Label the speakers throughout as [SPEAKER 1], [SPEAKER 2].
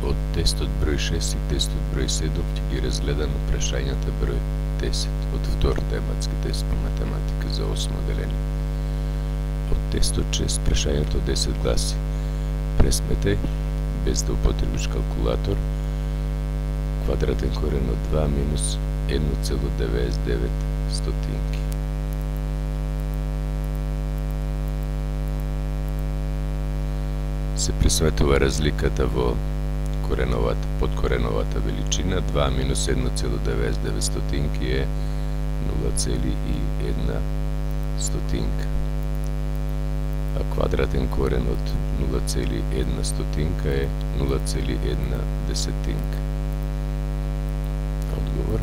[SPEAKER 1] Од тестот број 6 и тестот број 7 ќе ги разгледаме прашањата број 10 од втор тематски тест по математика за 8 деление. Од тестот 6 прашањето 10 гласи: пресметај, без да употребиш калкулатор, квадратен корен од 2 минус 1,99 стотинки. Се пресметува разликата во подкореновата величина. 2 минус 1,99 стотинки е 0,1 стотинка. А квадратен корен од 0,1 стотинка е 0,1 десетинка. Одговор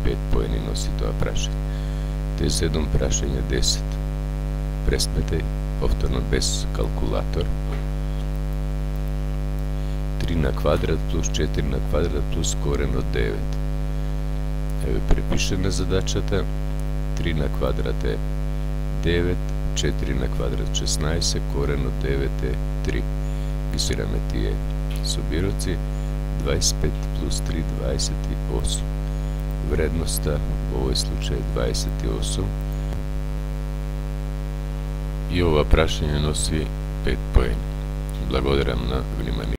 [SPEAKER 1] 5 поени носи тоа прашање. Т7 прашање 10. Пресметај, повторно без калкулатор, 3 на квадрат плюс 4 на квадрат плюс корен од 9. Еве препишеме задачата. 3 на квадрат е 9, 4 на квадрат 16, корен од 9 е 3. Писираме тие собироци. 25 плюс 3, 28. Вредноста во овој случај 28. И ова прашање носи 5 поени. Благодарам на внимание.